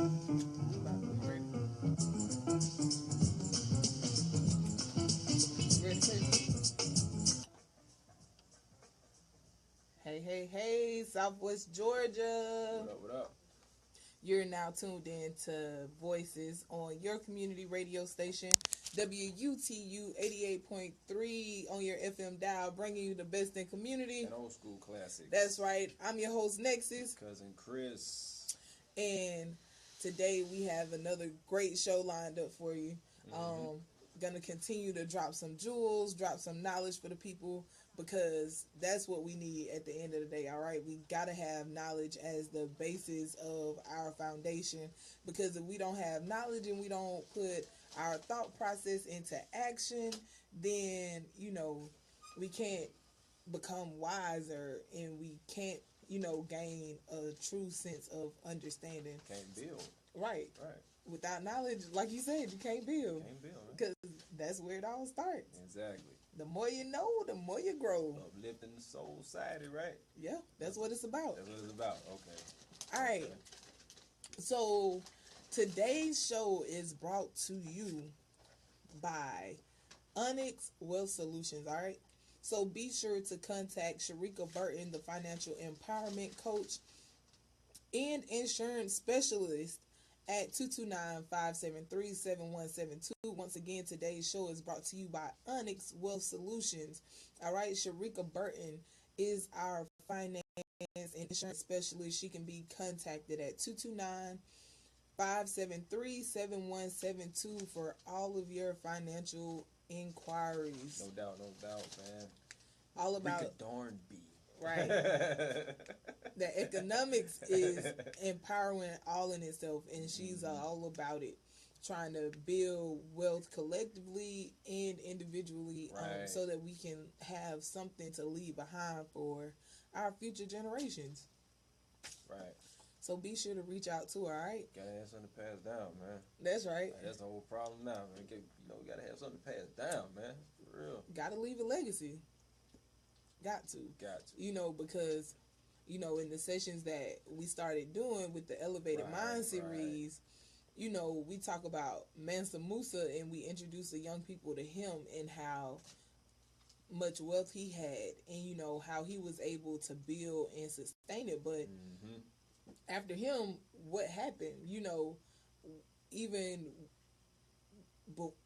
Hey, hey, hey, Southwest Georgia. What up, what up? You're now tuned in to Voices on your community radio station, WUTU 88.3 on your FM dial, bringing you the best in community. And old school classics. That's right. I'm your host, Nexus. Cousin Chris. And today we have another great show lined up for you. Gonna continue to drop some jewels, drop some knowledge for the people, because that's what we need at the end of the day. All right, we gotta have knowledge as the basis of our foundation, because if we don't have knowledge and we don't put our thought process into action, then we can't become wiser, and we can't gain a true sense of understanding. Can't build. Right. Right. Without knowledge, like you said, you can't build. Can't build. Because that's where it all starts. Exactly. The more you know, the more you grow. Uplifting the soul society, right? Yeah, that's what it's about. That's what it's about. Okay. All right. Okay. So today's show is brought to you by Onyx Wealth Solutions. All right. So be sure to contact Sharika Burton, the financial empowerment coach and insurance specialist, at 229-573-7172. Once again, today's show is brought to you by Onyx Wealth Solutions. All right, Sharika Burton is our finance and insurance specialist. She can be contacted at 229-573-7172 for all of your financial inquiries. No doubt, man. All about Rika darn be. Right. The economics is empowering all in itself, and she's all about it, trying to build wealth collectively and individually, right. So that we can have something to leave behind for our future generations. Right. So be sure to reach out to her, all right? Gotta have something to pass down, man. That's right. Like, that's the whole problem now, man. We gotta have something to pass down, man. For real. Gotta leave a legacy. Got to. Because, in the sessions that we started doing with the Elevated Mind series, we talk about Mansa Musa, and we introduce the young people to him and how much wealth he had, and, how he was able to build and sustain it. But after him, what happened? Even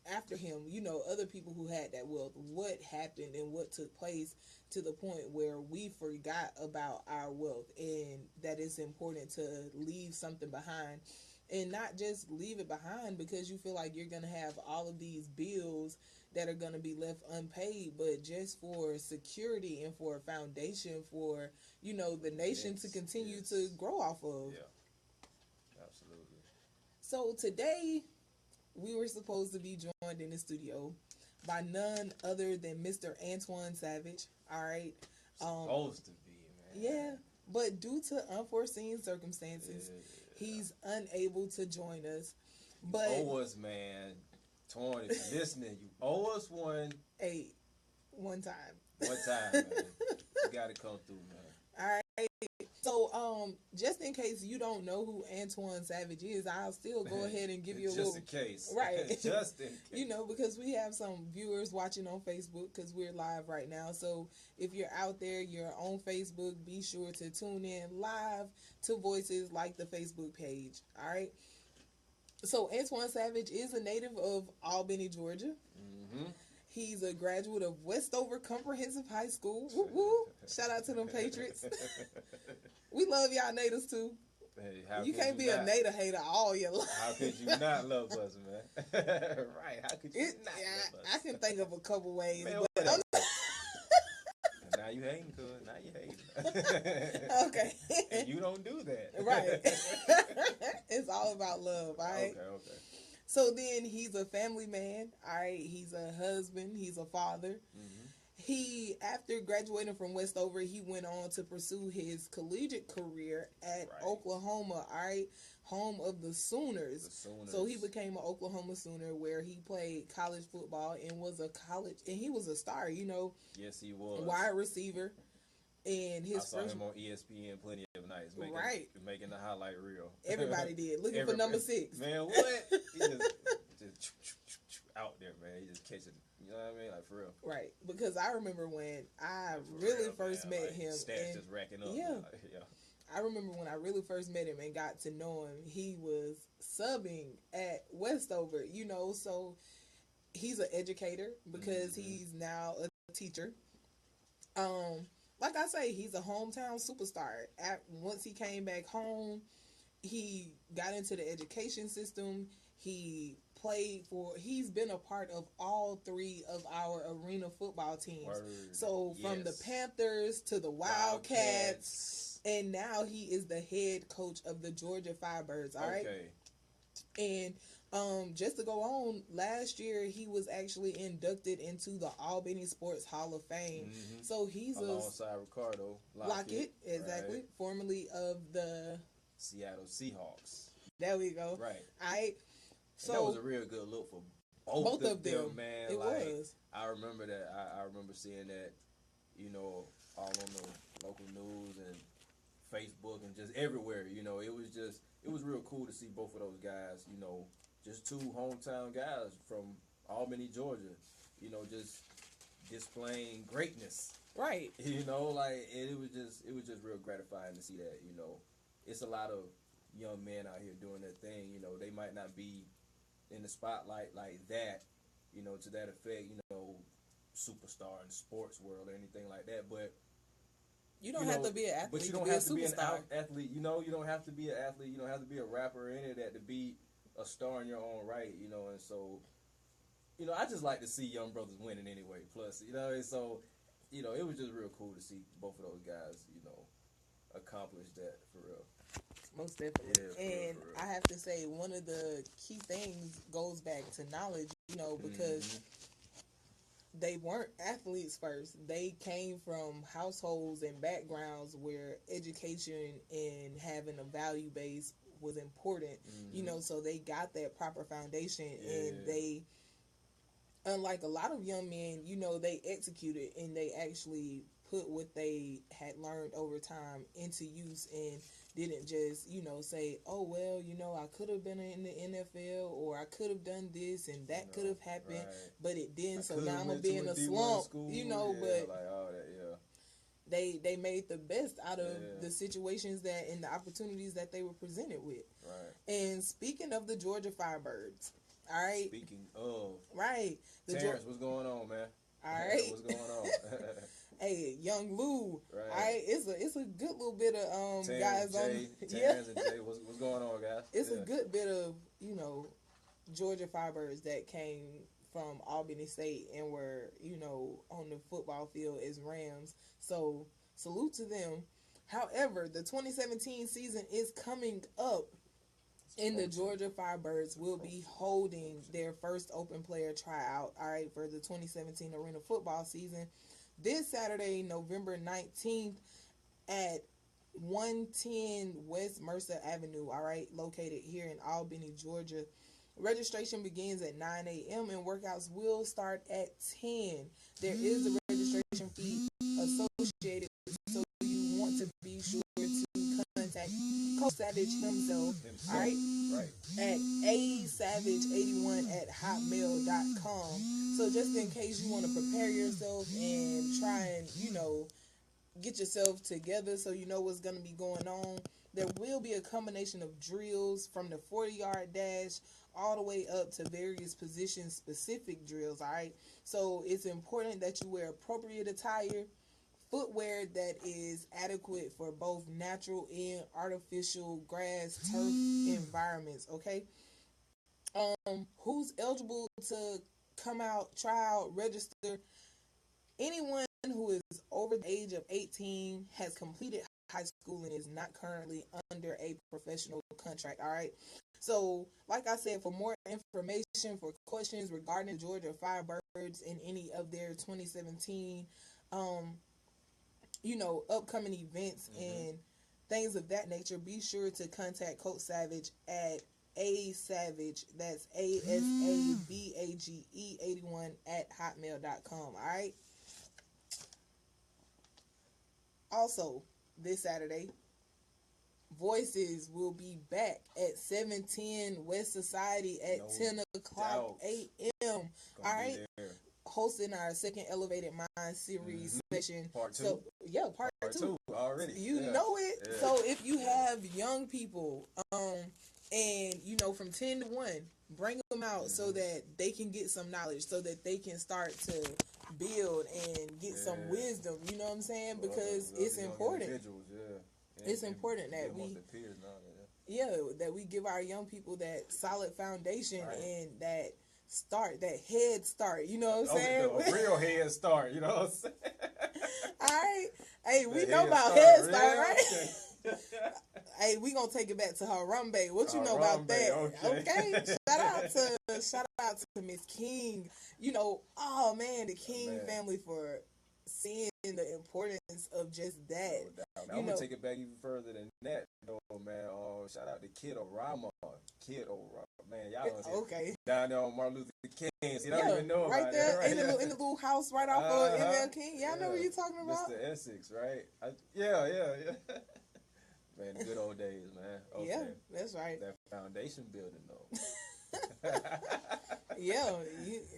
after him, other people who had that wealth, what happened and what took place to the point where we forgot about our wealth, and that it's important to leave something behind, and not just leave it behind because you feel like you're going to have all of these bills that are going to be left unpaid, but just for security and for a foundation for, the nation to continue to grow off of. Yeah, absolutely. So today, we were supposed to be joined in the studio by none other than Mr. Antoine Savage. All right. Supposed to be, man. Yeah, but due to unforeseen circumstances, he's unable to join us. But you owe us, man. Torn, if you're listening, you owe us one. Hey, one time. One time, man. You gotta come through, man. All right. So, just in case you don't know who Antoine Savage is, I'll still go ahead and give you a just little... in case. Right. Just in case. Because we have some viewers watching on Facebook, because we're live right now. So, if you're out there, you're on Facebook, be sure to tune in live to Voices, like the Facebook page. All right? So, Antoine Savage is a native of Albany, Georgia. Mm-hmm. He's a graduate of Westover Comprehensive High School. Woo woo! Shout out to them Patriots. We love y'all natives too. Hey, you can't be a native hater all your life. How could you not love us, man? Right? How could you not love us? I can think of a couple ways, man, but now you hating, cuz. Now you hating. Okay. And you don't do that, right? It's all about love, all right? Okay. So then he's a family man, all right? He's a husband. He's a father. Mm-hmm. He, after graduating from Westover, he went on to pursue his collegiate career at Oklahoma, all right? Home of the Sooners. So he became an Oklahoma Sooner, where he played college football and he was a star, Yes, he was. Wide receiver. And his I saw him on ESPN plenty of nights making the highlight reel. Everybody did. Looking for number 6. Man, what? He just out there, man. He just catching, you know what I mean? Like, for real. Right. Because I remember when I really first met him. Stats just racking up. Yeah. Yeah. I remember when I really first met him and got to know him, he was subbing at Westover, you know, so he's an educator because he's now a teacher. Like I say, he's a hometown superstar. Once he came back home, he got into the education system. He's been a part of all 3 of our arena football teams. Word. So from the Panthers to the Wildcats, and now he is the head coach of the Georgia Firebirds. All right. And just to go on, last year he was actually inducted into the Albany Sports Hall of Fame. So he's alongside Ricardo Lockett, exactly, right. Formerly of the Seattle Seahawks. There we go. Right. So that was a real good look for both of them, man. It was. I remember that. I remember seeing that, you know, all on the local news and Facebook and just everywhere. You know, it was real cool to see both of those guys. You know, just 2 hometown guys from Albany, Georgia. You know, just displaying greatness. Right. You know, like it was just real gratifying to see that. You know, it's a lot of young men out here doing their thing. You know, they might not be in the spotlight like that, you know, to that effect, you know, superstar in the sports world or anything like that. But you don't have to be an athlete. But you don't have to be an athlete. You know, you don't have to be an athlete. You don't have to be a rapper or any of that to be a star in your own right. You know, and so, you know, I just like to see young brothers winning anyway. Plus, you know, and so, you know, it was just real cool to see both of those guys, you know, accomplish that for real. Most definitely. Yeah, and for real. I have to say, one of the key things goes back to knowledge, you know, because they weren't athletes first. They came from households and backgrounds where education and having a value base was important, you know, so they got that proper foundation and they, unlike a lot of young men, you know, they executed and they actually put what they had learned over time into use and didn't just, you know, say, oh, well, you know, I could have been in the NFL or I could have done this and that could have happened, but it didn't. So now I'm going to be in a slump, you know, but like all that, they made the best out of the situations that and the opportunities that they were presented with. Right. And speaking of the Georgia Firebirds, all right. Speaking of. Right. Terrence, what's going on, man? All right. What's going on? Hey, Young Lou. Right. All right. It's a good little bit of Terrence, guys Jay, on. Terrence and Jay, what's going on, guys? It's a good bit of, you know, Georgia Firebirds that came from Albany State and were, you know, on the football field as Rams. So salute to them. However, the 2017 season is coming up. And the Georgia Firebirds will be holding their first open player tryout, all right, for the 2017 arena football season this Saturday, November 19th at 110 West Mercer Avenue, all right, located here in Albany, Georgia. Registration begins at 9 a.m. and workouts will start at 10. There is a registration fee associated with it, so you want to be sure to contact Coach Savage himself, all right, at asavage81 at hotmail.com. So just in case you want to prepare yourself and try and, you know, get yourself together so you know what's going to be going on, there will be a combination of drills from the 40-yard dash all the way up to various position-specific drills, all right? So it's important that you wear appropriate attire, footwear that is adequate for both natural and artificial grass, turf environments, okay? Who's eligible to come out, try out, register? Anyone who is over the age of 18, has completed high school, and is not currently under a professional contract, all right? So, like I said, for more information, for questions regarding Georgia Firebirds and any of their 2017 you know, upcoming events and things of that nature, be sure to contact Coach Savage at asavage, that's ASABAGE81 at hotmail.com, all right? Also, this Saturday, Voices will be back at 710 West Society at No 10 o'clock doubt. a.m. All Gonna right. be there. Hosting our second Elevated Mind series session. Part 2. So, yeah, part two. Already. You Yeah. know it. Yeah. So if you have young people, and you know, from 10 to 1, bring them out so that they can get some knowledge, so that they can start to build and get some wisdom. You know what I'm saying? Because it's important. Yeah. It's important that we, that we give our young people that solid foundation and that head start. You know what I'm saying? A real head start. You know what I'm saying? All right. Hey, we The know head about start, head start, yeah, right? okay. Hey, we gonna take it back to Harambe. What you know about Harambe, that? okay. Shout out to Miss King. You know, oh man, the King family for seeing the importance of just that. No doubt. I'm gonna take it back even further than that, though, man. Shout out to Kid O'Rama. Man, y'all don't see down there on Martin Luther King. See, I don't even know right about there, that. In the little house right off of ML King. Y'all know what you're talking about? Mr. Essex, right? Yeah. Man, the good old days, man. Okay. Yeah, that's right. That foundation building, though. Yeah,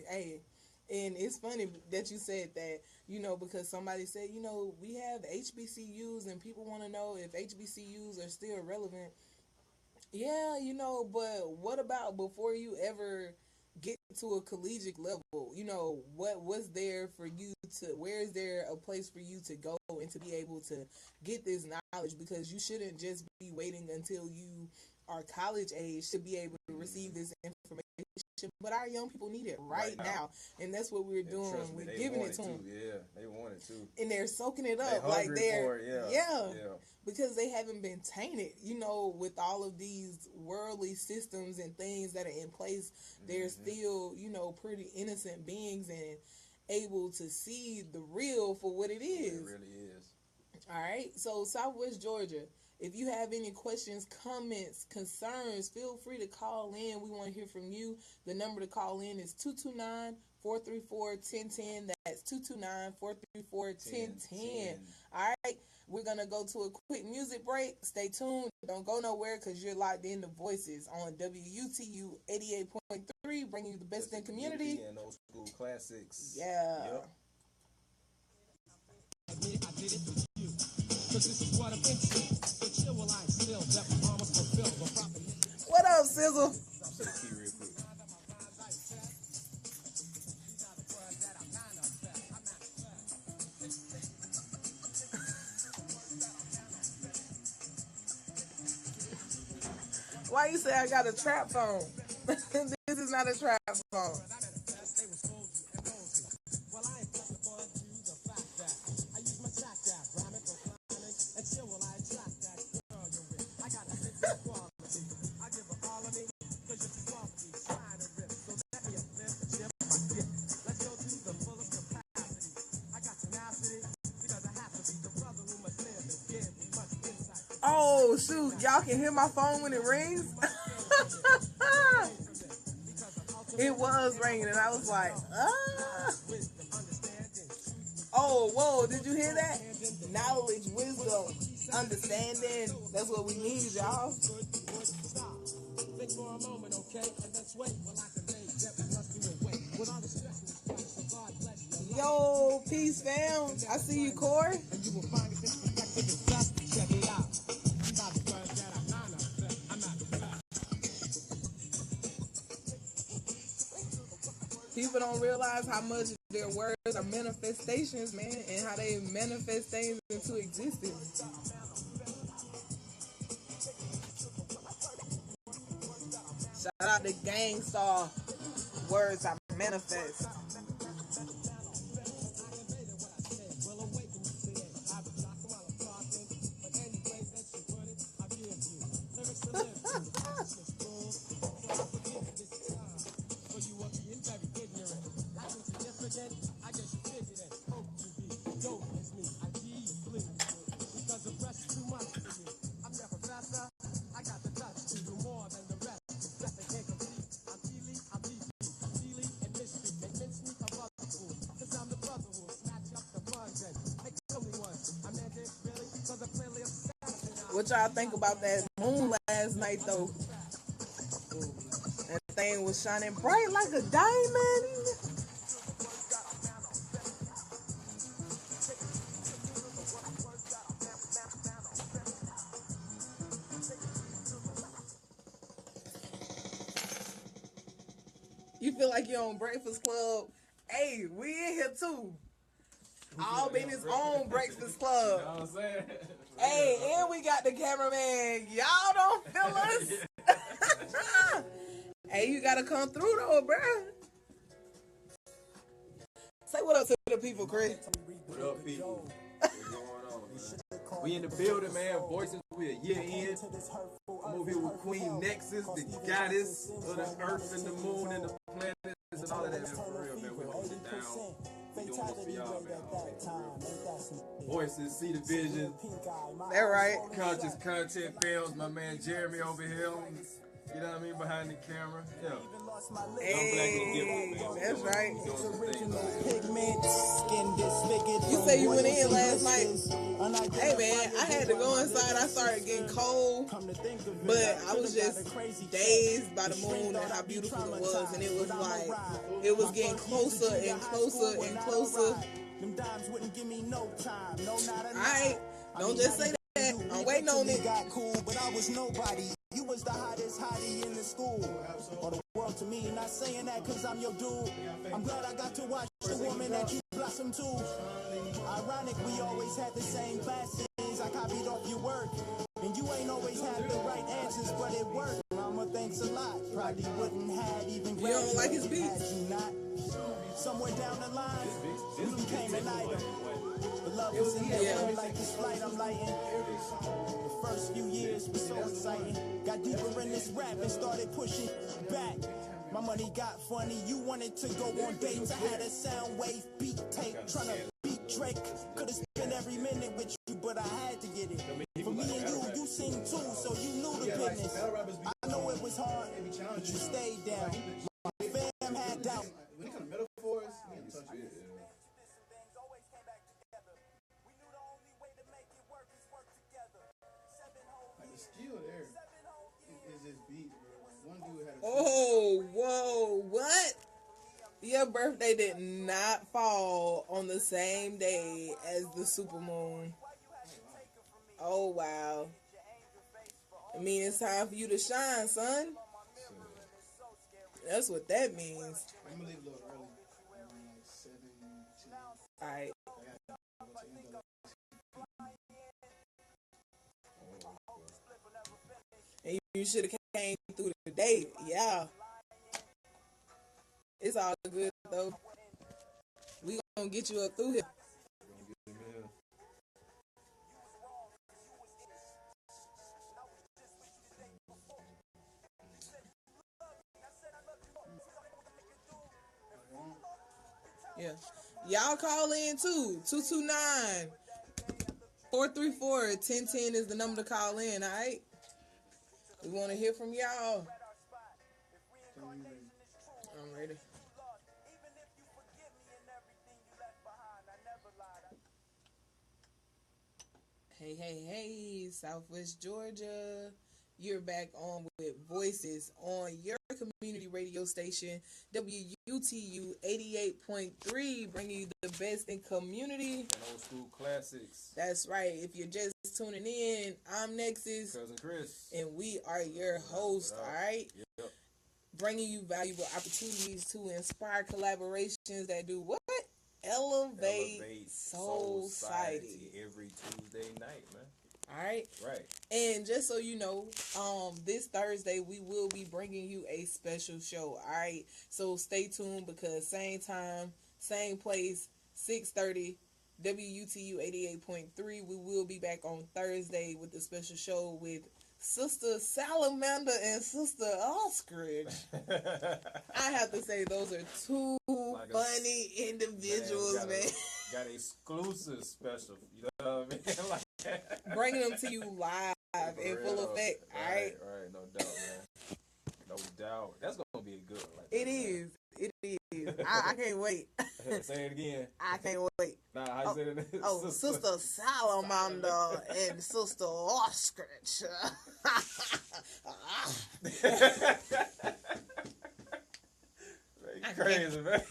hey, and it's funny that you said that, you know, because somebody said, you know, we have HBCUs and people want to know if HBCUs are still relevant. Yeah, you know, but what about before you ever get to a collegiate level? You know, what was there for you to, where is there a place for you to go and to be able to get this knowledge? Because you shouldn't just be waiting until you are college age to be able to receive this information. But our young people need it right now. And that's what we're doing. We're giving it to them. Yeah, they want it too. And they're soaking it up like they're, yeah. Because they haven't been tainted, you know, with all of these worldly systems and things that are in place. They're still, you know, pretty innocent beings and able to see the real for what it is. It really is. All right. So Southwest Georgia, if you have any questions, comments, concerns, feel free to call in. We want to hear from you. The number to call in is 229-434-1010. That's 229-434-1010. All right. We're going to go to a quick music break. Stay tuned. Don't go nowhere because you're locked in to Voices on WUTU 88.3, bringing you the best in community. And old school classics. Yeah. Yep. I did it for you. Cause this is what I'm into. The chill will I still that my mama fulfill the proper. What up, Sizzle? Say the key real quick. Why you say I got a trap phone? This is not a trap phone. Oh, shoot. Y'all can hear my phone when it rings? It was ringing, and I was like, ah. Oh, whoa. Did you hear that? Knowledge, wisdom, understanding. That's what we need, y'all. Yo, peace, fam. I see you, Corey. People don't realize how much their words are manifestations, man, and how they manifest things into existence. Shout out to Gangstar. Words I manifest. What y'all think about that moon last night though? That thing was shining bright like a diamond. You feel like you're on Breakfast Club? Hey, we in here too. All been his own Breakfast Club. You know what I'm saying? Hey, and we got the cameraman. Y'all don't feel us. Hey, you gotta come through though, bruh. Say what up to the people, Chris. What up, people? What's going on, man? We in the building, man. Voices, we a year in. I'm over here with Queen Nexus, the goddess of the earth and the moon and the planets and all of that, man. For real, man. We holding it down. We doing this for y'all, man. For real. Voices, see the vision. That right. Conscious content films. My man Jeremy over here. You know what I mean? Behind the camera. Yeah. Hey, that's right. You You say you went in last night. Hey man, I had to go inside. I started getting cold, but I was just dazed by the moon and how beautiful it was, and it was like it was getting closer and closer and closer. Alright, don't just say that. I'm waiting on it. Got cool, but I was nobody. You was the hottest hottie in the school. Or the world to me, not saying that cause I'm your dude. I'm glad I got to watch the woman that you blossom to. Ironic, we always had the same classes. I copied off your work. And you ain't always had the right answers, but it worked. Mama, thanks a lot. Probably wouldn't have even You don't like his beat? had you not. Somewhere down the line, you became an item. The love was in the air like this flight I'm lighting. The first few years was so exciting. Got deeper in this rap and started pushing back. My money got funny, you wanted to go on dates. I had a sound wave beat tape, trying to beat Drake. Could've spent every minute with you, but I had to get it. For me and you sing too, so you knew the business. I know it was hard, but you stayed down. My fam had doubt. When it comes to metaphors, like the skill there is just beat. One dude had a Oh, whoa, what? Your birthday did not fall on the same day as the supermoon. Oh, wow. I mean, it's time for you to shine, son. That's what that means. I'm gonna leave a little early. Around like 17. All right. And you should have came through the date. Yeah. It's all good, though. We gonna get you up through here. Yeah. Y'all call in too. 229-434-1010 is the number to call in, all right? We want to hear from y'all. I'm ready. Hey, Southwest Georgia. You're back on with Voices on your community radio station, WUTU 88.3, bringing you the best in community. And old school classics. That's right. If you're just tuning in, I'm Nexus. Cousin Chris. And we are your host, all right? Yep. Bringing you valuable opportunities to inspire collaborations that do what? Elevate society. Every Tuesday night, man. All right. Right. And just so you know, this Thursday we will be bringing you a special show. All right. So stay tuned because same time, same place, 6:30, WUTU 88.3. We will be back on Thursday with the special show with Sister Salamander and Sister Ostrich. I have to say those are two Like funny individuals, man. Got an exclusive special. You know what I mean? Like, bringing them to you live in full effect. All right. Right. No doubt, man. No doubt. That's gonna be a good one. Like It is. I can't wait. Say it again. I can't wait. Nah, how you say that? Oh, Sister Salamander and Sister Ostrich. Crazy, man.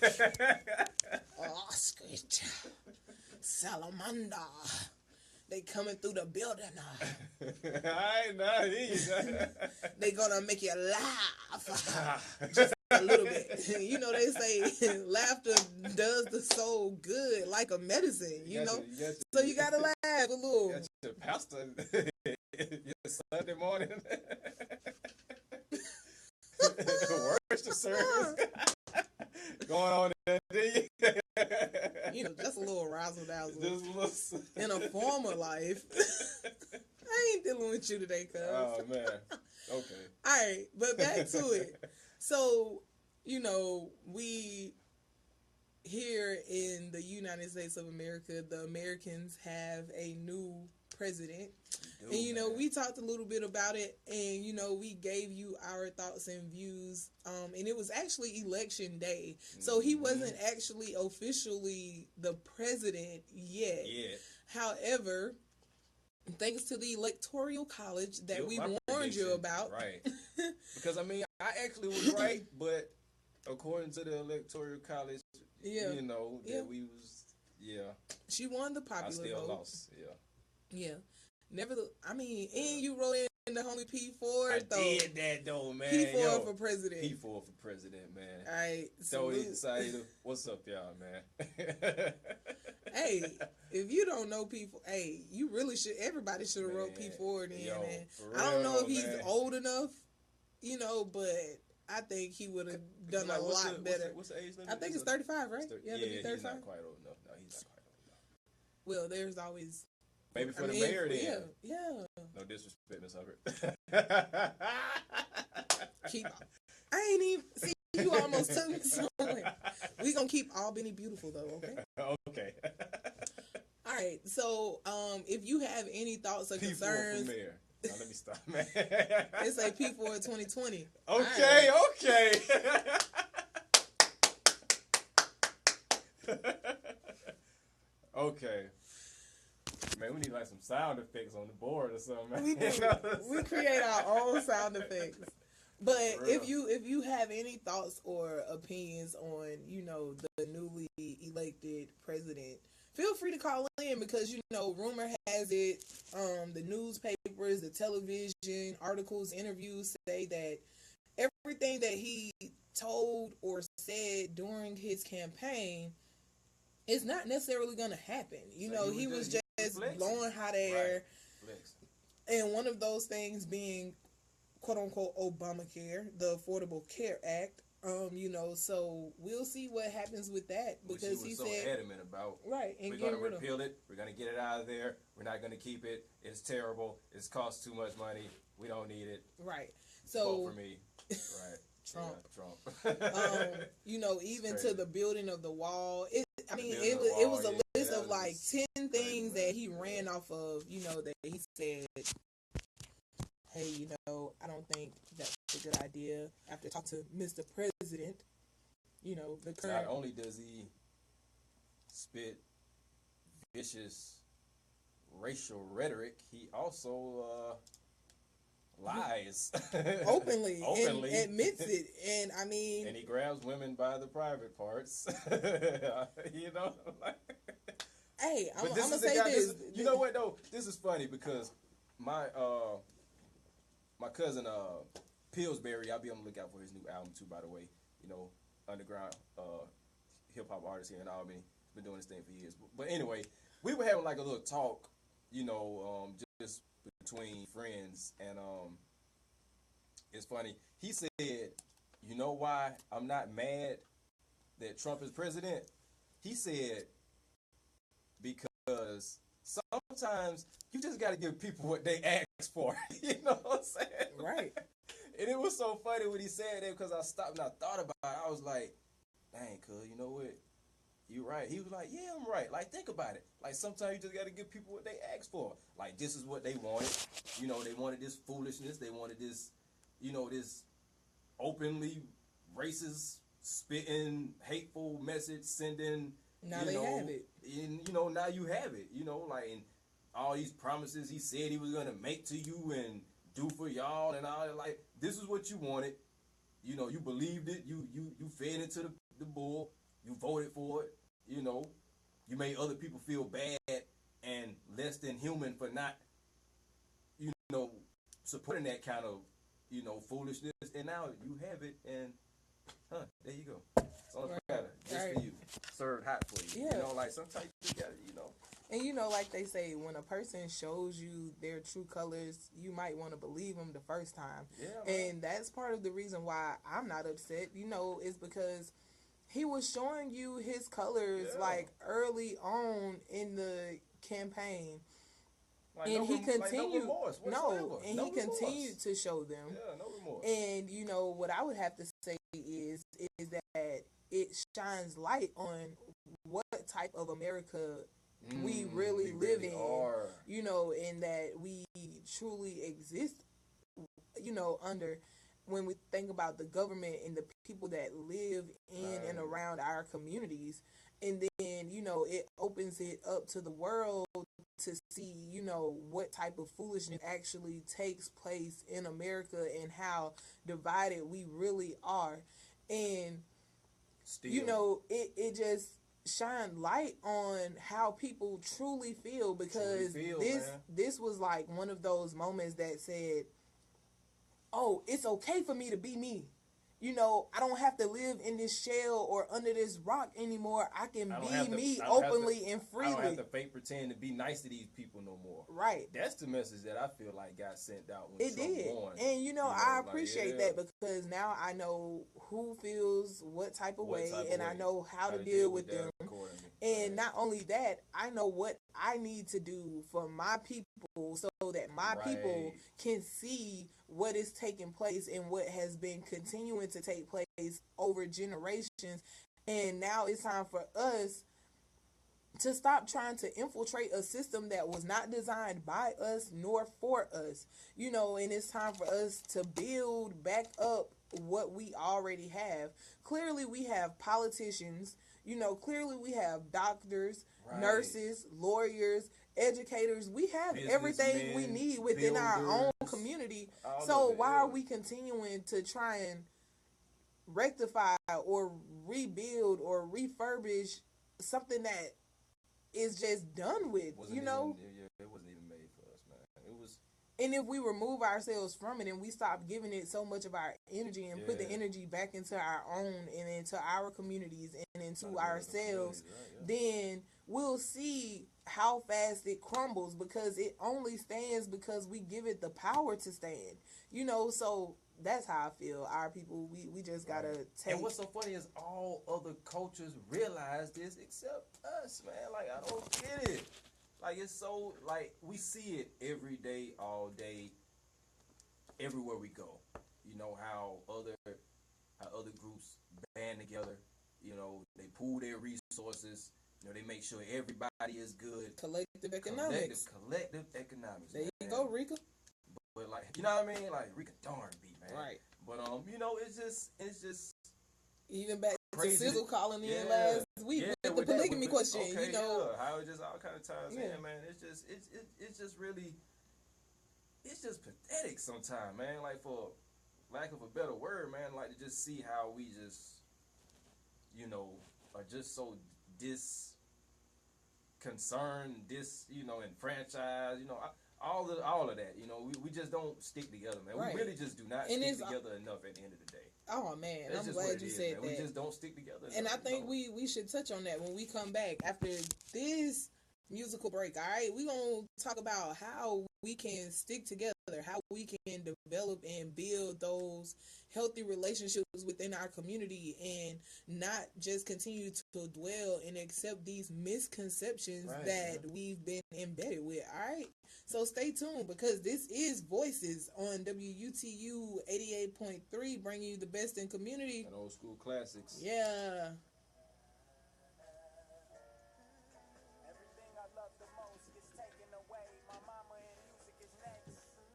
Ostrich. Salamander. They coming through the building. I ain't not hear They gonna make you laugh. Just a little bit. You know, they say laughter does the soul good like a medicine, you know? So you gotta laugh a little. You got your pastor your Sunday morning. Worship service going on in there. You know, just a little razzle dazzle. Just a little. In a former life. I ain't dealing with you today, cuz. Oh, man. Okay. Alright, but back to it. So, you know, we here in the United States of America, the Americans have a new president. And, you know, we talked a little bit about it, and, you know, we gave you our thoughts and views. And it was actually election day. So he wasn't actually officially the president yet. Yeah. However, thanks to the Electoral College that we warned prediction. you about. Right. Because, I mean, I actually was right, but according to the Electoral College, you know, that we was, She won the popular vote. I still lost, Yeah. I mean, and you wrote in the homie P4, I though. did that, though, man. P4 for president. P4 for president, man. All right. So, what's up, y'all, man? Hey, if you don't know P4, hey, you really should, everybody should have wrote P4 then, man. I don't know if he's old enough, you know, but I think he would have done a lot better. What's the age limit? I think it's 35, right? Yeah, he's not quite old enough. No, he's not quite old enough. Well, there's always... Maybe for the mayor, then. Yeah. No disrespect, Miss Hubbard. I ain't even... See, you almost took me somewhere. We gonna keep Albany beautiful, though, okay? Okay. All right, so if you have any thoughts or concerns... P4 for mayor. Now, let me stop, man. It's a P4 2020. Okay. Okay. Man, we need like some sound effects on the board or something, man. We do. We create our own sound effects. But if you have any thoughts or opinions on, you know, the newly elected president, feel free to call in because, you know, rumor has it, the newspapers, the television, articles, interviews say that everything that he told or said during his campaign is not necessarily going to happen. You know, he was just blowing hot air. Right. And one of those things being, quote unquote, Obamacare, the Affordable Care Act. You know, so we'll see what happens with that because he said so adamant about. Right, and we're going to repeal it. We're going to get it out of there. We're not going to keep it. It's terrible. It's cost too much money. We don't need it. Right. So vote for me. Right. Trump. Yeah, Trump. You know, even to the building of the wall. It was a list of like 10 things that he ran off of. You know, that he said, hey, you know, I don't think that's a good idea. After talking to Mr. President, you know, the current... Not only does he spit vicious racial rhetoric, he also lies. Openly. And admits it. And, I mean... And he grabs women by the private parts. You know? Hey, I'm going to say this. You know what, though? This is funny because my cousin Pillsbury, I'll be on the lookout for his new album too, by the way. You know, underground hip hop artist here in Albany. Been doing this thing for years. But anyway, we were having like a little talk, you know, just between friends, and it's funny. He said, "You know why I'm not mad that Trump is president?" He said, "Because sometimes you just got to give people what they ask for." You know what I'm saying? Right. And it was so funny when he said that because I stopped and I thought about it. I was like, dang, cuz, you know what? You right. He was like, yeah, I'm right. Like, think about it. Like, sometimes you just got to give people what they ask for. Like, this is what they wanted. You know, they wanted this foolishness. They wanted this, you know, this openly racist spitting hateful message, sending. Now they have it. And now you have it. Like and all these promises he said he was gonna make to you and do for y'all and all that. Like this is what you wanted. You believed it. You fed into the bull. You voted for it. You made other people feel bad and less than human for not, supporting that kind of, foolishness. And now you have it, and there you go. It's on the platter, just for you, served hot for you. Yeah. Like sometimes you just gotta, And like they say, when a person shows you their true colors, you might want to believe them the first time. Yeah. And that's part of the reason why I'm not upset, is because he was showing you his colors like early on in the campaign. Like and he continued no continued to show them. Yeah, no remorse. And what I would have to say is that it shines light on what type of America we really live in. Are. And that we truly exist, under, when we think about the government and the people that live in and around our communities. And then, it opens it up to the world to see, what type of foolishness actually takes place in America and how divided we really are. And, Still. it just shine light on how people truly feel, because this was like one of those moments that said, oh, it's okay for me to be me. I don't have to live in this shell or under this rock anymore. I can be me openly and freely. I don't have to fake pretend to be nice to these people no more. Right. That's the message that I feel like got sent out when Trump won. And I appreciate that, because now I know who feels what type of way, and I know how to deal with them. And not only that, I know what I need to do for my people so that my people can see what is taking place and what has been continuing to take place over generations. And now it's time for us to stop trying to infiltrate a system that was not designed by us nor for us. And it's time for us to build back up what we already have. Clearly we have politicians, clearly we have doctors, nurses, lawyers, educators. We have everything we need within our own community. So why are we continuing to try and rectify or rebuild or refurbish something that is just done with? It wasn't even made for us, man. It was. And if we remove ourselves from it and we stop giving it so much of our energy and put the energy back into our own and into our communities and into ourselves, then we'll see how fast it crumbles, because it only stands because we give it the power to stand. So that's how I feel. Our people, we just gotta take. And what's so funny is all other cultures realize this except us, man. Like, I don't get it. Like, it's so, like, we see it every day, all day, everywhere we go. How other groups band together. They pool their resources. They make sure everybody is good. Collective economics. Collective economics. There you go, Rika. But like, you know what I mean? Like, Rika darn beat, man. Right. But it's just even back crazy. to Sizzle calling in last week with the polygamy question. How it just all kind of ties in, man. It's just really, it's just pathetic sometimes, man. Like, for lack of a better word, man. Like, to just see how we just, are just so concerned, enfranchised, all of that, we just don't stick together, man. Right. We really just do not stick together enough at the end of the day. Oh man, That's I'm glad you said that. We just don't stick together. And I think we should touch on that when we come back after this musical break. All right, we're gonna talk about how we can stick together, how we can develop and build those healthy relationships within our community, and not just continue to dwell and accept these misconceptions that we've been embedded with. All right, so stay tuned, because this is Voices on WUTU 88.3, bringing you the best in community and old school classics. Yeah.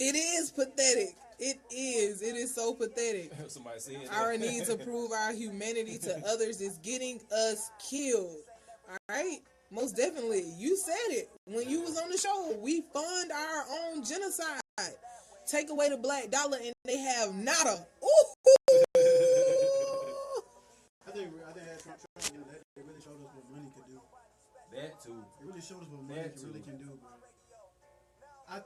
It is pathetic. It is. It is so pathetic. Somebody said Our need to prove our humanity to others is getting us killed. All right? Most definitely. You said it. When you was on the show, we fund our own genocide. Take away the black dollar and they have nada. Ooh. I think that Trump it really showed us what money could do. That too. It really showed us what money really can do, bro. I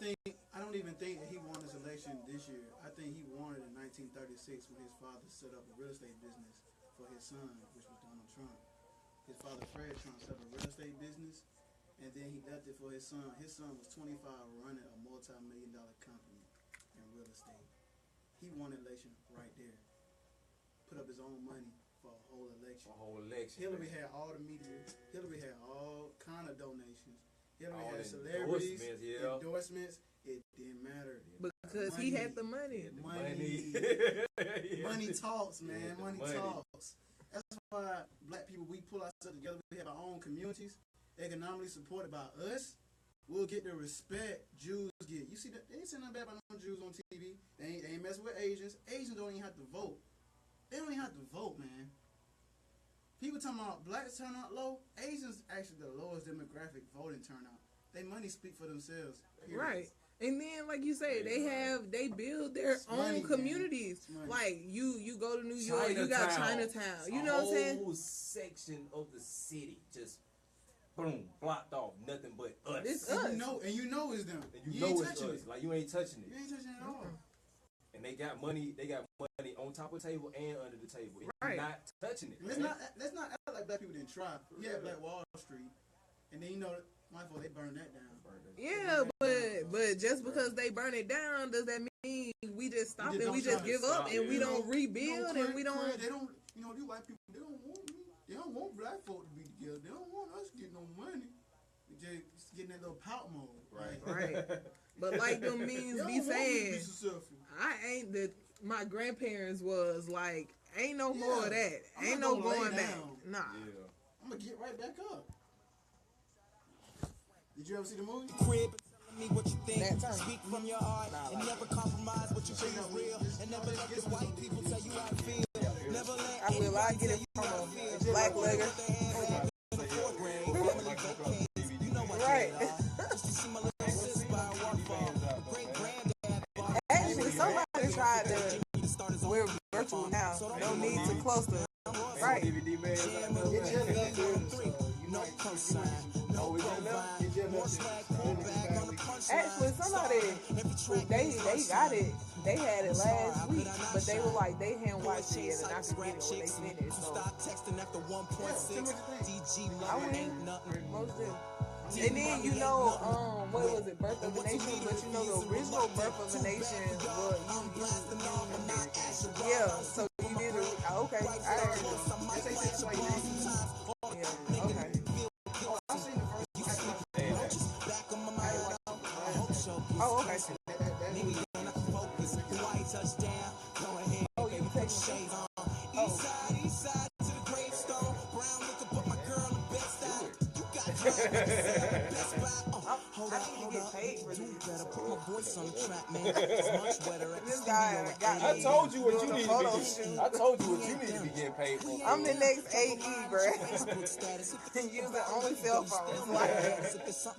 don't even think that he won this election this year. I think he won it in 1936 when his father set up a real estate business for his son, which was Donald Trump. His father, Fred Trump, set up a real estate business, and then he left it for his son. His son was 25 running a multi-million-dollar company in real estate. He won the election right there. Put up his own money for a whole election. Hillary had all the media. Hillary had all kind of donations. Hillary had celebrities, endorsements. It didn't matter. Because he had the money. Money talks, man. Money talks. That's why black people, we pull ourselves together. We have our own communities, economically supported by us. We'll get the respect Jews get. You see, they ain't saying nothing bad about no Jews on TV. They ain't messing with Asians. Asians don't even have to vote. They don't even have to vote, man. People talking about blacks turn out low. Asians actually the lowest demographic voting turnout. They money speak for themselves. Period. Right. And then, like you say, they build their own communities. Like you go to New York, you got Chinatown. You know what I'm saying? A whole section of the city just boom blocked off. Nothing but us. It's us. You know it's them. And you know it's us. Like you ain't touching it. You ain't touching it at all. And they got money. They got money on top of the table and under the table. And you're not touching it. Let's not act like black people didn't try. We had Black Wall Street, and then my fault, they burned that down. Yeah, but just because they burn it down, does that mean we just stop it? We just give up and we don't rebuild and we don't. They don't. You white people, they don't want me. They don't want black folk to be together. They don't want us to get no money. They just getting that little pout mode. Right. But like them memes be saying, I ain't that. My grandparents was like, ain't no more of that. Ain't no going back. Nah. Yeah. I'm gonna get right back up. Did you ever see the movie? Crib, tell me what you think. Speak from your heart and never compromise what you think is real. And never let the white people tell you how to feel. Never let I get it from a black legger. Right. Actually, somebody tried to. We're virtual now. No need to close the. Right. Actually, somebody they got it. They had it last week, but they were like they hadn't watched it and I forget it when they finished. So I went most did. And then what was it, Birth of a Nation? But the original Birth of a Nation was so you did it. Okay, I heard it. Yeah, okay. Oh, okay. Oh, you take shades on. East side to the gravestone. Brown looking, put my girl in the best side. You got I think you get paid for this. Better put my voice on the track, man. It's much better at this guy. I told you what you need to be. I told you what you need to be getting paid for. I'm the next AE, bro. Use the only cell phone.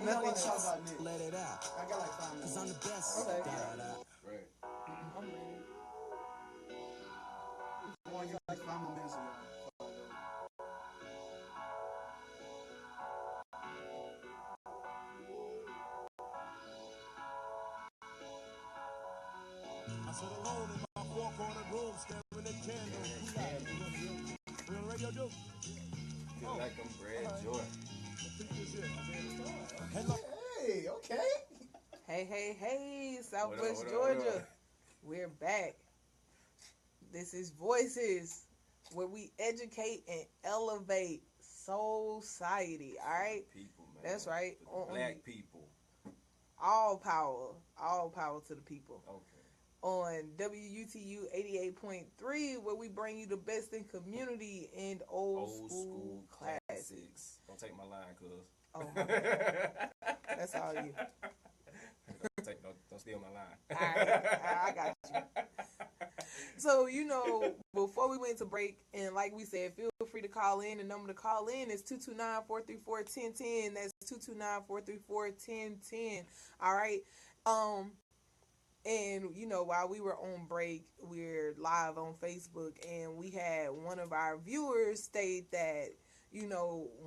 Nothing else. Let it out. I got like 5 minutes. Cause I'm the best. Okay. Right. I'm ready. I want to get like 5 more minutes of y'all. I sit alone in my four-corner room, staring at candles. We on radio, dude? Feel like I'm Brad Jordan. Hey, okay. Hey, Southwest Georgia. We're back. This is Voices, where we educate and elevate society, all right? People, man. That's right. Black people. All power to the people. Okay. On WUTU 88.3, where we bring you the best in community and old school classics. Don't take my line, cuz. Oh, my God. That's all you. Don't stay on my line. All right, I got you. So, before we went to break, and like we said, feel free to call in. The number to call in is 229-434-1010. That's 229-434-1010. All right. And, while we were on break, we're live on Facebook, and we had one of our viewers state that,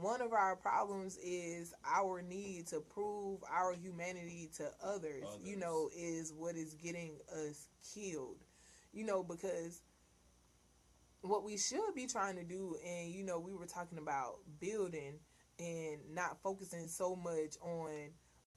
one of our problems is our need to prove our humanity to others. Is what is getting us killed. Because what we should be trying to do, and, we were talking about building and not focusing so much on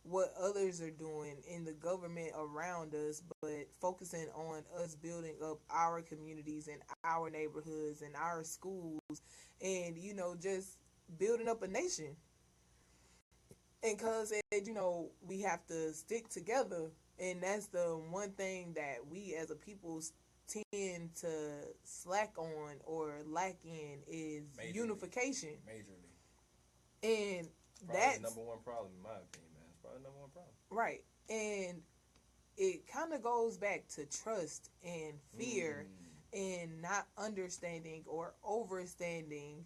what others are doing in the government around us, but focusing on us building up our communities and our neighborhoods and our schools and, just building up a nation. And because, we have to stick together, and that's the one thing that we as a people tend to slack on or lack in is unification. Majorly. And that's the number one problem in my opinion, man. It's probably the number one problem. Right. And it kind of goes back to trust and fear and not understanding or overstanding,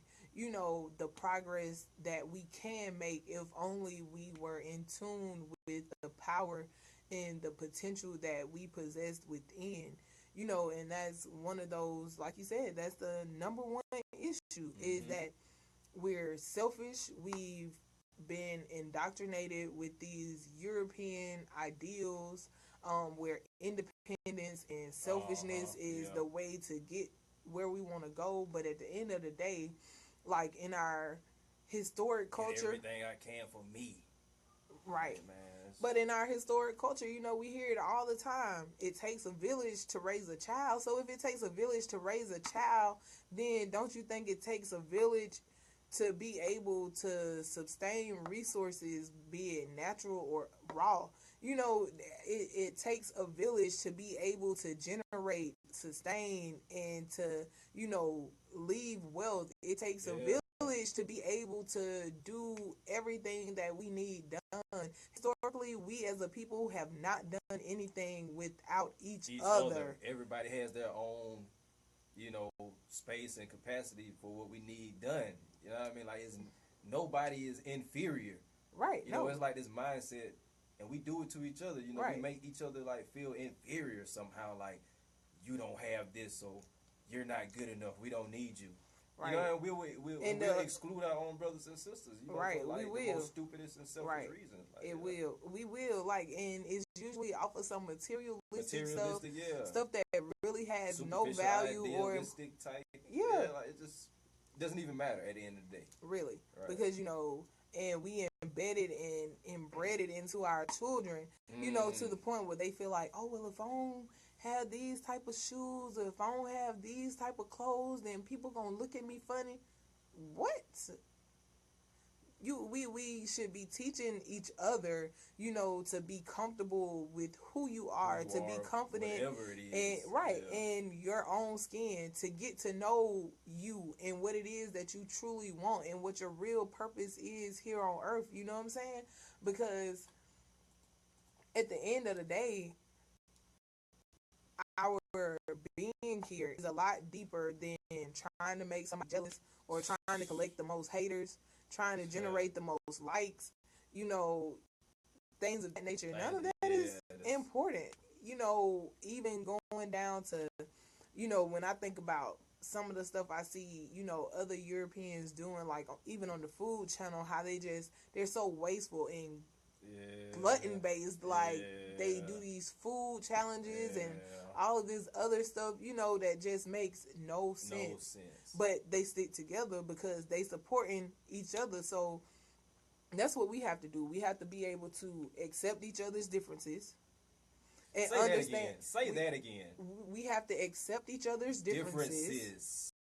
the progress that we can make if only we were in tune with the power and the potential that we possessed within. And that's one of those, like you said, that's the number one issue is that we're selfish. We've been indoctrinated with these European ideals where independence and selfishness is the way to get where we want to go. But at the end of the day, like in our historic culture, everything I can for me. Right. Man. But in our historic culture, we hear it all the time. It takes a village to raise a child. So if it takes a village to raise a child, then don't you think it takes a village to be able to sustain resources, be it natural or raw? It takes a village to be able to generate, sustain, and to, leave wealth. It takes a village to be able to do everything that we need done. Historically, we as a people have not done anything without each other. Everybody has their own, space and capacity for what we need done. You know what I mean? Like, nobody is inferior. Right. It's like this mindset, and we do it to each other. Right. We make each other like feel inferior somehow. Like, you don't have this, so you're not good enough. We don't need you. Right. We'll exclude our own brothers and sisters. Right. For, like, we will. The most stupidest and selfish reasons. Like, it will. We will. Like, and it's usually off of some materialistic stuff. Yeah. Stuff that really has no value or type. Yeah. Like, it just doesn't even matter at the end of the day. Really. Right. Because, and we embedded and inbred it into our children, to the point where they feel like, oh, well, if I don't have these type of shoes, or if I don't have these type of clothes, then people gonna look at me funny. What? We should be teaching each other, to be comfortable with who you are, to be confident, whatever it is, in your own skin, to get to know you and what it is that you truly want and what your real purpose is here on earth. You know what I'm saying? Because at the end of the day, our being here is a lot deeper than trying to make somebody jealous or trying to collect the most haters, trying to generate the most likes, things of that nature. None of that is important. Even going down to, when I think about some of the stuff I see, other Europeans doing, like even on the food channel, how they're so wasteful and glutton based. Like they do these food challenges and all of this other stuff, that just makes no sense. But they stick together because they supporting each other. So that's what we have to do. We have to be able to accept each other's differences and understand. Say that again. We have to accept each other's differences.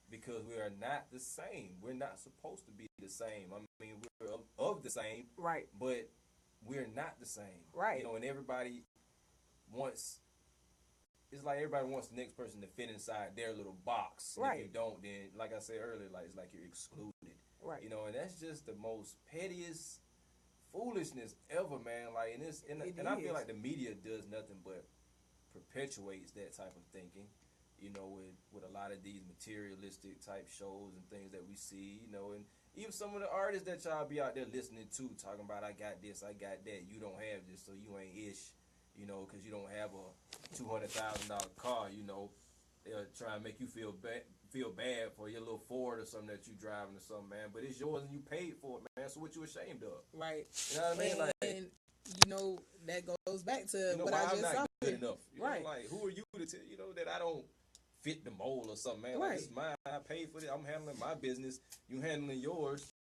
Because we are not the same. We're not supposed to be the same. I mean, we're of the same. Right. But we're not the same. Right. And everybody wants... It's like everybody wants the next person to fit inside their little box. Right. If you don't, then, like I said earlier, it's like you're excluded. Right. And that's just the most pettiest foolishness ever, man. Like, and I feel like the media does nothing but perpetuates that type of thinking. You know, with a lot of these materialistic type shows and things that we see. You know, and even some of the artists that y'all be out there listening to, talking about, I got this, I got that. You don't have this, so you ain't ish. You know, because you don't have a $200,000 car. You know, they'll try and make you feel bad for your little Ford or something that you driving or something, man. But it's yours and you paid for it, man. So what you ashamed of? Right. You know what I mean? And you know that goes back to you know, what I just I'm not said. good enough. You Right. know, like, who are you to tell, you know, that I don't fit the mold or something, man? Like, Right. this is mine. I paid for it. I'm handling my business. You handling yours.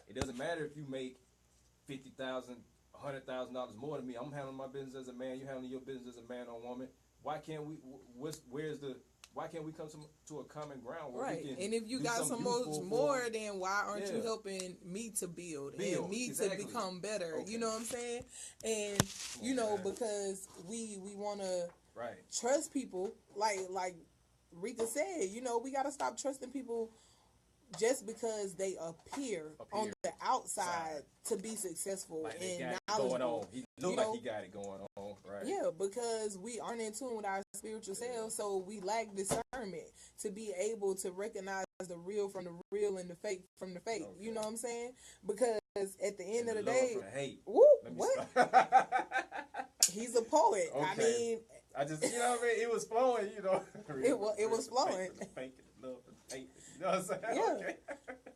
It doesn't matter if you make $50,000, $100,000 more than me. I'm handling my business as a man. You handling your business as a man or woman. Why can't we? Why can't we come to a common ground where Right. we can? And if you do got so something much useful more, then why aren't you Yeah. helping me to build and Build, me exactly. to become better? Okay. You know what I'm saying? And you know, man. because we want to Right. trust people, like Rika said, you know, we got to stop trusting people just because they appear on the outside to be successful Like they and got it going knowledgeable. on. He look You like know? he got it going on. Right. Yeah, because we aren't in tune with our spiritual selves, so we lack discernment to be able to recognize the real from the real and the fake from the fake. Okay. You know what I'm saying? Because at the end And of the love day, from the hate. woo, Let me what? stop. He's a poet. I Okay. mean, I just, you know what I mean? It was flowing, you know. It was flowing. The fake and the love and the hate. You know what I'm saying? Yeah. Okay.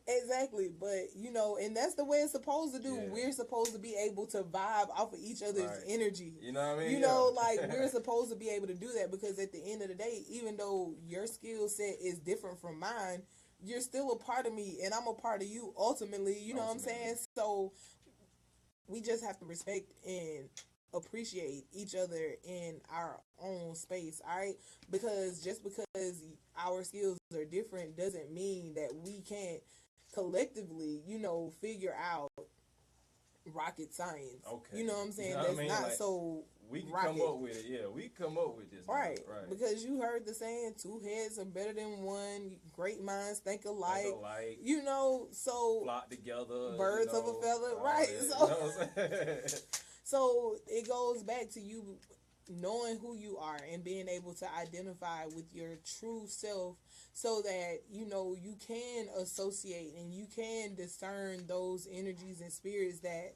Exactly, but you know, and that's the way it's supposed to do. Yeah. We're supposed to be able to vibe off of each other's Right. energy. You know what I mean? You know, like we're supposed to be able to do that because at the end of the day, even though your skill set is different from mine, you're still a part of me and I'm a part of you ultimately. You know what I'm saying? So we just have to respect and appreciate each other in our own space, all right? Because just because our skills are different doesn't mean that we can't collectively, you know, figure out rocket science. Okay. You know what I'm saying? You know what That's I mean? not Like, so we can rocket. come up with it. Yeah, we come up with this. Right. Right. Because you heard the saying, 2 heads are better than one. Great minds think alike. Think alike. You know, so Flock together. birds you of a know, feather. all Right. that, So, you know what I'm saying? so it goes back to you knowing who you are and being able to identify with your true self so that, you know, you can associate and you can discern those energies and spirits that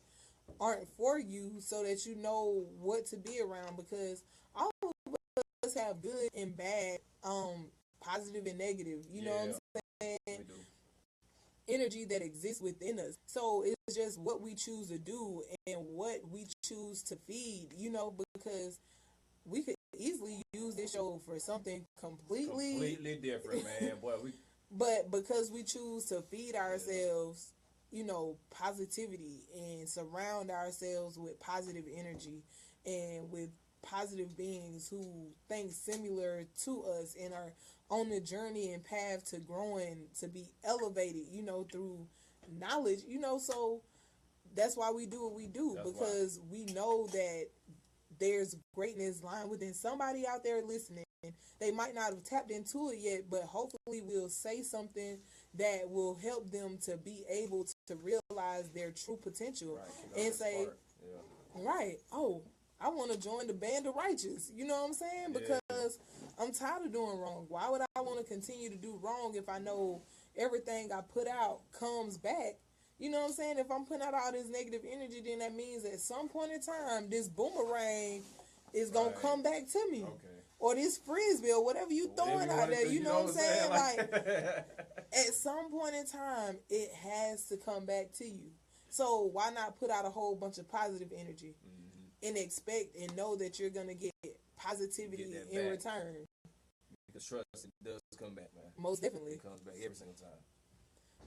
aren't for you so that you know what to be around, because all of us have good and bad, positive and negative, you know what I'm saying? We do. Energy that exists within us. So it's just what we choose to do and what we choose to feed, you know, because we could easily use this show for something completely different, man. Boy, but because we choose to feed ourselves, you know, positivity and surround ourselves with positive energy and with positive beings who think similar to us and are on the journey and path to growing, to be elevated, you know, through knowledge, you know, so that's why we do what we do. That's because we know that there's greatness lying within somebody out there listening. They might not have tapped into it yet, but hopefully we'll say something that will help them to be able to realize their true potential and say, right, oh, I want to join the band of righteous. You know what I'm saying? Because I'm tired of doing wrong. Why would I want to continue to do wrong if I know everything I put out comes back? You know what I'm saying? If I'm putting out all this negative energy, then that means at some point in time, this boomerang is going to come back to me. Okay. Or this frisbee or whatever you throwing out there. You know what I'm saying? Like, at some point in time, it has to come back to you. So why not put out a whole bunch of positive energy and expect and know that you're going to get positivity in return? Because trust, it does come back, man. Most definitely. It comes back every single time.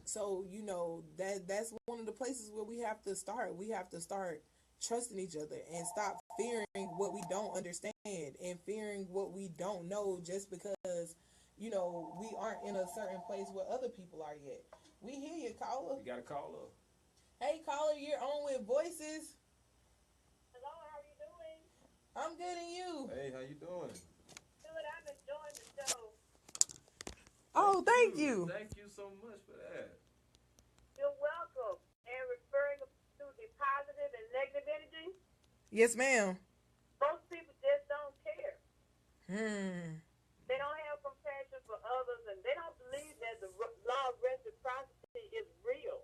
So, you know, that's one of the places where we have to start. We have to start trusting each other and stop fearing what we don't understand and fearing what we don't know just because, you know, we aren't in a certain place where other people are yet. We hear you, caller. You got to call up. Hey, caller, you're on with Voices. Hello, how are you doing? I'm good, and you? Hey, how you doing? Good, I'm enjoying the show. Oh, thank you. Thank you so much for that. You're welcome. And referring to the positive and negative energy, Yes, ma'am. most people just don't care. Hmm. They don't have compassion for others, and they don't believe that the law of reciprocity is real.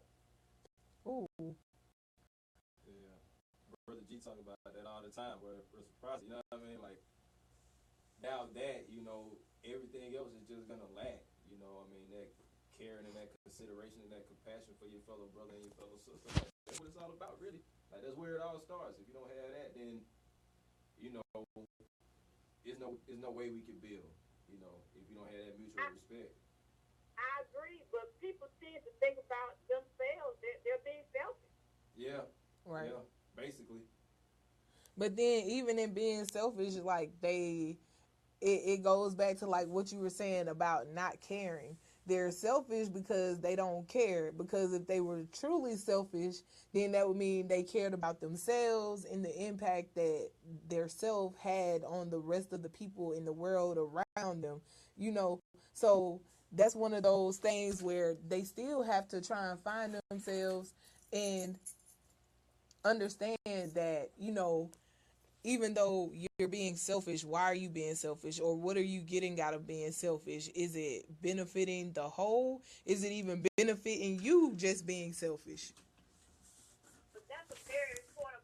Ooh. Yeah. Brother G talk about that all the time, bro. Reciprocity, you know what I mean? Like, without that, everything else is just gonna lack. I mean, that caring and that consideration and that compassion for your fellow brother and your fellow sister. Like, that's what it's all about, really. Like, that's where it all starts. If you don't have that, then there's no way we can build. If you don't have that mutual respect. I agree, but people tend to think about themselves. They're being selfish. Yeah. Right. Yeah. Basically. But then even in being selfish, like it goes back to like what you were saying about not caring. They're selfish because they don't care. Because if they were truly selfish, then that would mean they cared about themselves and the impact that their self had on the rest of the people in the world around them. So that's one of those things where they still have to try and find themselves and understand that, even though you're being selfish, why are you being selfish? Or what are you getting out of being selfish? Is it benefiting the whole? Is it even benefiting you just being selfish? But that's a very important